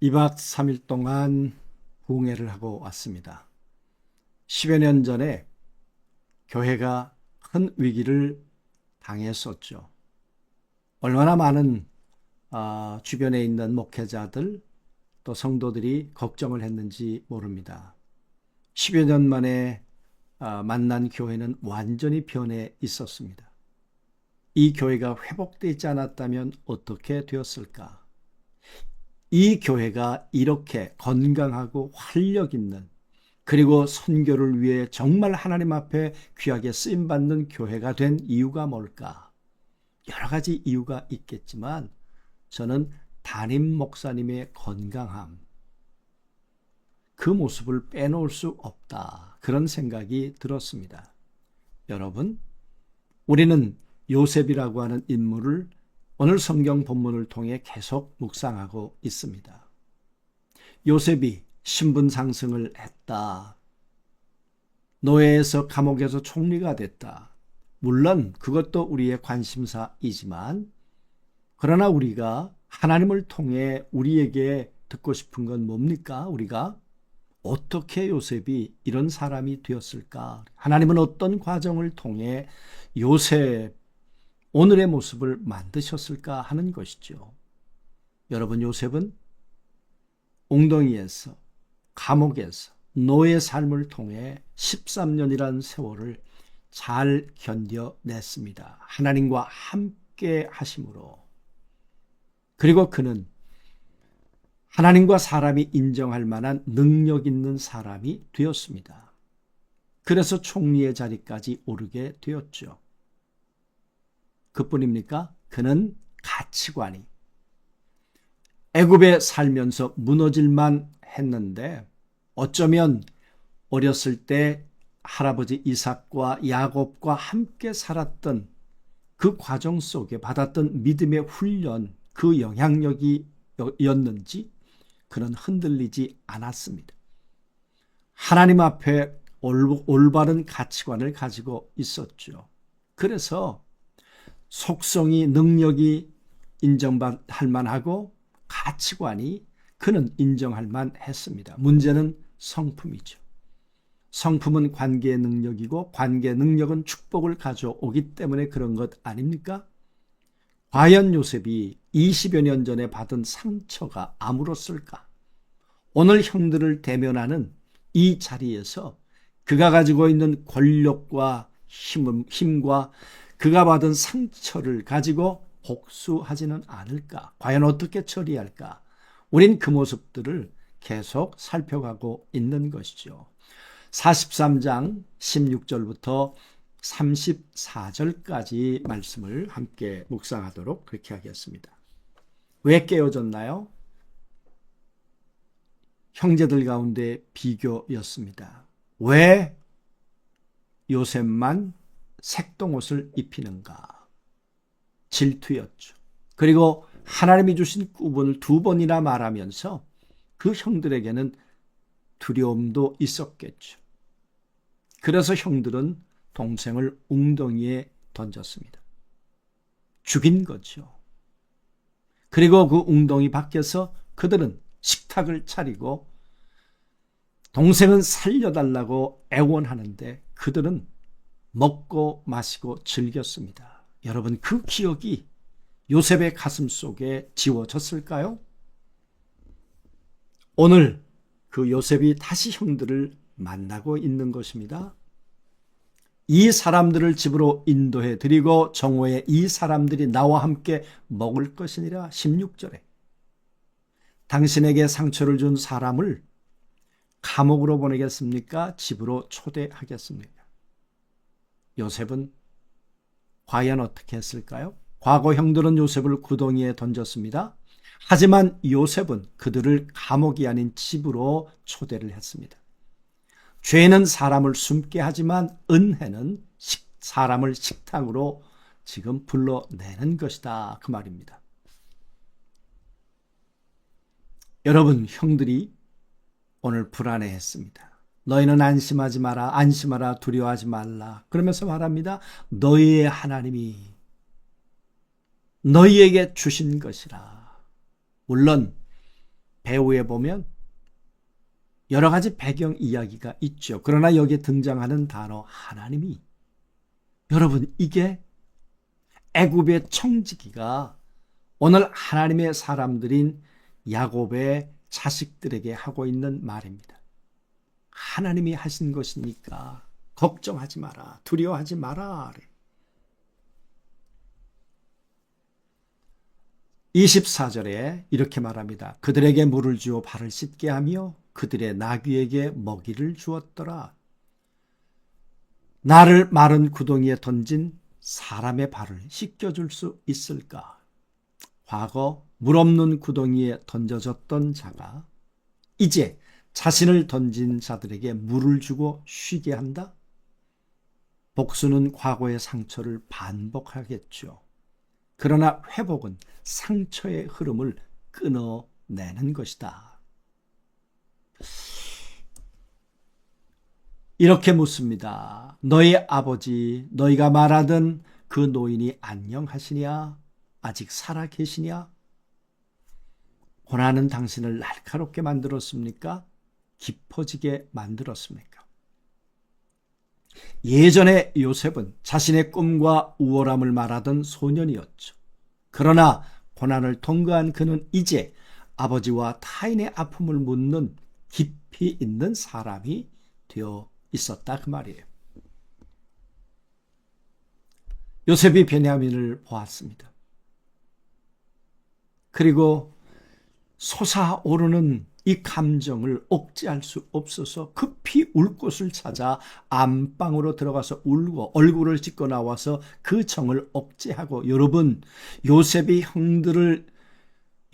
2박 3일 동안 부흥회를 하고 왔습니다. 10여 년 전에 교회가 큰 위기를 당했었죠. 얼마나 많은 주변에 있는 목회자들 또 성도들이 걱정을 했는지 모릅니다. 10여 년 만에 만난 교회는 완전히 변해 있었습니다. 이 교회가 회복되지 않았다면 어떻게 되었을까? 이 교회가 이렇게 건강하고 활력 있는, 그리고 선교를 위해 정말 하나님 앞에 귀하게 쓰임받는 교회가 된 이유가 뭘까? 여러 가지 이유가 있겠지만 저는 담임 목사님의 건강함, 그 모습을 빼놓을 수 없다, 그런 생각이 들었습니다. 여러분, 우리는 요셉이라고 하는 인물을 오늘 성경 본문을 통해 계속 묵상하고 있습니다. 요셉이 신분 상승을 했다. 노예에서 감옥에서 총리가 됐다. 물론 그것도 우리의 관심사이지만, 그러나 우리가 하나님을 통해 우리에게 듣고 싶은 건 뭡니까? 우리가 어떻게 요셉이 이런 사람이 되었을까? 하나님은 어떤 과정을 통해 요셉 오늘의 모습을 만드셨을까 하는 것이죠. 여러분, 요셉은 웅덩이에서, 감옥에서, 노예 삶을 통해 13년이라는 세월을 잘 견뎌냈습니다. 하나님과 함께 하심으로. 그리고 그는 하나님과 사람이 인정할 만한 능력 있는 사람이 되었습니다. 그래서 총리의 자리까지 오르게 되었죠. 그뿐입니까? 그는 가치관이 애굽에 살면서 무너질만 했는데, 어쩌면 어렸을 때 할아버지 이삭과 야곱과 함께 살았던 그 과정 속에 받았던 믿음의 훈련, 그 영향력이었는지 그는 흔들리지 않았습니다. 하나님 앞에 올바른 가치관을 가지고 있었죠. 그래서 속성이, 능력이 인정할 만하고 가치관이 그는 인정할 만했습니다. 문제는 성품이죠. 성품은 관계의 능력이고 관계의 능력은 축복을 가져오기 때문에 그런 것 아닙니까? 과연 요셉이 20여 년 전에 받은 상처가 아물었을까? 오늘 형들을 대면하는 이 자리에서 그가 가지고 있는 권력과 힘과 그가 받은 상처를 가지고 복수하지는 않을까? 과연 어떻게 처리할까? 우린 그 모습들을 계속 살펴가고 있는 것이죠. 43장 16절부터 34절까지 말씀을 함께 묵상하도록 그렇게 하겠습니다. 왜 깨어졌나요? 형제들 가운데 비교였습니다. 왜 요셉만 색동옷을 입히는가? 질투였죠. 그리고 하나님이 주신 구분을 2번이나 말하면서 그 형들에게는 두려움도 있었겠죠. 그래서 형들은 동생을 웅덩이에 던졌습니다. 죽인 거죠. 그리고 그 웅덩이 밖에서 그들은 식탁을 차리고 동생은 살려달라고 애원하는데 그들은 먹고 마시고 즐겼습니다. 여러분, 그 기억이 요셉의 가슴 속에 지워졌을까요? 오늘 그 요셉이 다시 형들을 만나고 있는 것입니다. 이 사람들을 집으로 인도해 드리고 정오에 이 사람들이 나와 함께 먹을 것이니라. 16절에 당신에게 상처를 준 사람을 감옥으로 보내겠습니까? 집으로 초대하겠습니까? 요셉은 과연 어떻게 했을까요? 과거 형들은 요셉을 구덩이에 던졌습니다. 하지만 요셉은 그들을 감옥이 아닌 집으로 초대를 했습니다. 죄는 사람을 숨게 하지만 은혜는 사람을 식탁으로 지금 불러내는 것이다, 그 말입니다. 여러분, 형들이 오늘 불안해했습니다. 너희는 안심하지 마라, 안심하라, 두려워하지 말라 그러면서 말합니다. 너희의 하나님이 너희에게 주신 것이라. 물론 배후에 보면 여러 가지 배경 이야기가 있죠. 그러나 여기에 등장하는 단어 하나님이, 여러분, 이게 애굽의 청지기가 오늘 하나님의 사람들인 야곱의 자식들에게 하고 있는 말입니다. 하나님이 하신 것이니까 걱정하지 마라, 두려워하지 마라. 24절에 이렇게 말합니다. 그들에게 물을 주어 발을 씻게 하며 그들의 나귀에게 먹이를 주었더라. 나를 마른 구덩이에 던진 사람의 발을 씻겨줄 수 있을까? 과거 물 없는 구덩이에 던져졌던 자가 이제 자신을 던진 자들에게 물을 주고 쉬게 한다? 복수는 과거의 상처를 반복하겠죠. 그러나 회복은 상처의 흐름을 끊어내는 것이다. 이렇게 묻습니다. 너희 아버지, 너희가 말하던 그 노인이 안녕하시냐? 아직 살아 계시냐? 고난은 당신을 날카롭게 만들었습니까? 깊어지게 만들었습니까? 예전에 요셉은 자신의 꿈과 우월함을 말하던 소년이었죠. 그러나 고난을 통과한 그는 이제 아버지와 타인의 아픔을 묻는 깊이 있는 사람이 되어 있었다, 그 말이에요. 요셉이 베냐민을 보았습니다. 그리고 솟아오르는 이 감정을 억제할 수 없어서 급히 울 곳을 찾아 안방으로 들어가서 울고 얼굴을 찢고 나와서 그 정을 억제하고, 여러분, 요셉이 형들을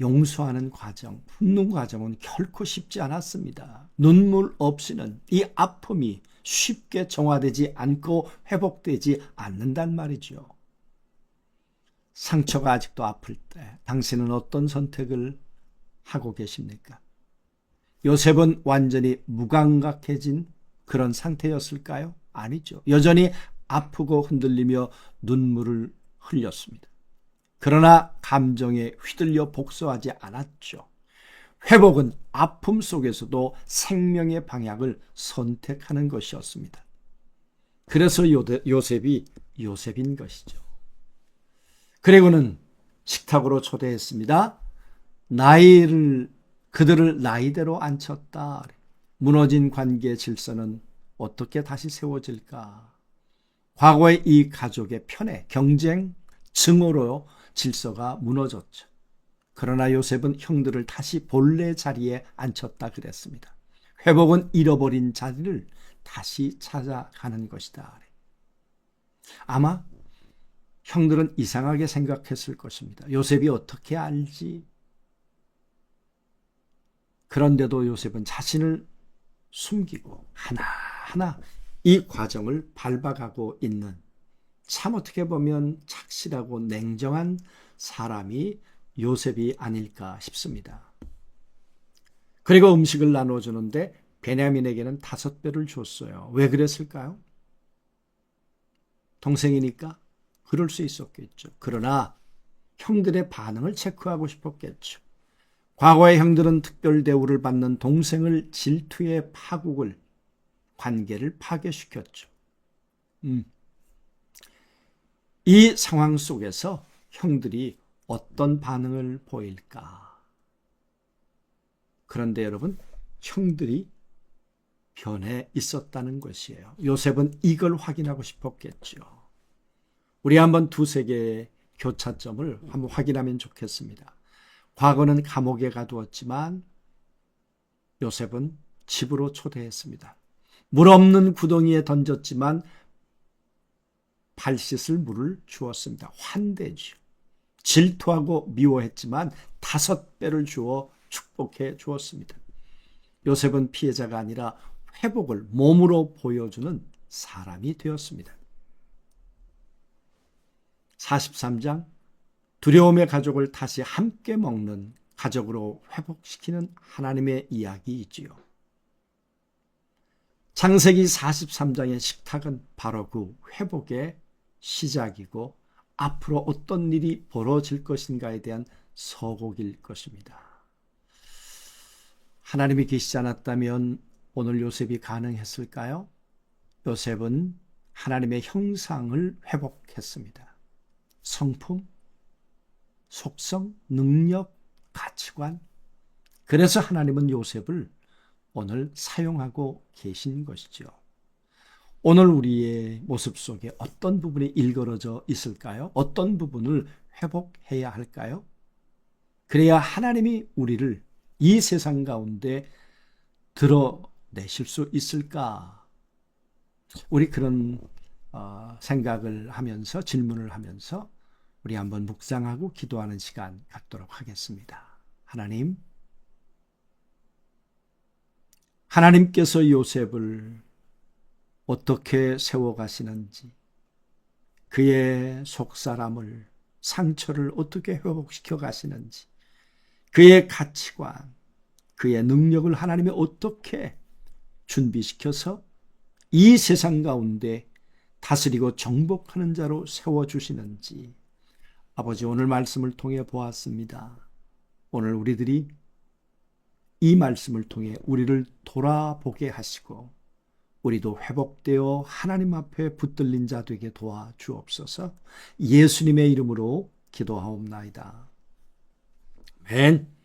용서하는 과정, 품는 과정은 결코 쉽지 않았습니다. 눈물 없이는 이 아픔이 쉽게 정화되지 않고 회복되지 않는단 말이죠. 상처가 아직도 아플 때 당신은 어떤 선택을 하고 계십니까? 요셉은 완전히 무감각해진 그런 상태였을까요? 아니죠. 여전히 아프고 흔들리며 눈물을 흘렸습니다. 그러나 감정에 휘둘려 복수하지 않았죠. 회복은 아픔 속에서도 생명의 방향을 선택하는 것이었습니다. 그래서 요셉이 요셉인 것이죠. 그리고는 식탁으로 초대했습니다. 그들을 나이대로 앉혔다. 무너진 관계의 질서는 어떻게 다시 세워질까? 과거의 이 가족의 편애, 경쟁, 증오로 질서가 무너졌죠. 그러나 요셉은 형들을 다시 본래 자리에 앉혔다 그랬습니다. 회복은 잃어버린 자리를 다시 찾아가는 것이다. 아마 형들은 이상하게 생각했을 것입니다. 요셉이 어떻게 알지? 그런데도 요셉은 자신을 숨기고 하나하나 이 과정을 밟아가고 있는, 참 어떻게 보면 착실하고 냉정한 사람이 요셉이 아닐까 싶습니다. 그리고 음식을 나눠주는데 베냐민에게는 5배를 줬어요. 왜 그랬을까요? 동생이니까 그럴 수 있었겠죠. 그러나 형들의 반응을 체크하고 싶었겠죠. 과거의 형들은 특별 대우를 받는 동생을 질투의 파국을, 관계를 파괴시켰죠. 이 상황 속에서 형들이 어떤 반응을 보일까? 그런데 여러분, 형들이 변해 있었다는 것이에요. 요셉은 이걸 확인하고 싶었겠죠. 우리 한번 두세 개의 교차점을 한번 확인하면 좋겠습니다. 과거는 감옥에 가두었지만 요셉은 집으로 초대했습니다. 물 없는 구덩이에 던졌지만 발 씻을 물을 주었습니다. 환대죠. 질투하고 미워했지만 5배를 주어 축복해 주었습니다. 요셉은 피해자가 아니라 회복을 몸으로 보여주는 사람이 되었습니다. 43장, 두려움의 가족을 다시 함께 먹는 가족으로 회복시키는 하나님의 이야기이지요. 창세기 43장의 식탁은 바로 그 회복의 시작이고 앞으로 어떤 일이 벌어질 것인가에 대한 서곡일 것입니다. 하나님이 계시지 않았다면 오늘 요셉이 가능했을까요? 요셉은 하나님의 형상을 회복했습니다. 성품, 속성, 능력, 가치관. 그래서 하나님은 요셉을 오늘 사용하고 계신 것이죠. 오늘 우리의 모습 속에 어떤 부분이 일그러져 있을까요? 어떤 부분을 회복해야 할까요? 그래야 하나님이 우리를 이 세상 가운데 드러내실 수 있을까? 우리 그런 생각을 하면서 질문을 하면서 우리 한번 묵상하고 기도하는 시간 갖도록 하겠습니다. 하나님께서 요셉을 어떻게 세워가시는지, 그의 속사람을, 상처를 어떻게 회복시켜 가시는지, 그의 가치관, 그의 능력을 하나님이 어떻게 준비시켜서 이 세상 가운데 다스리고 정복하는 자로 세워주시는지, 아버지 오늘 말씀을 통해 보았습니다. 오늘 우리들이 이 말씀을 통해 우리를 돌아보게 하시고 우리도 회복되어 하나님 앞에 붙들린 자 되게 도와주옵소서. 예수님의 이름으로 기도하옵나이다. 아멘.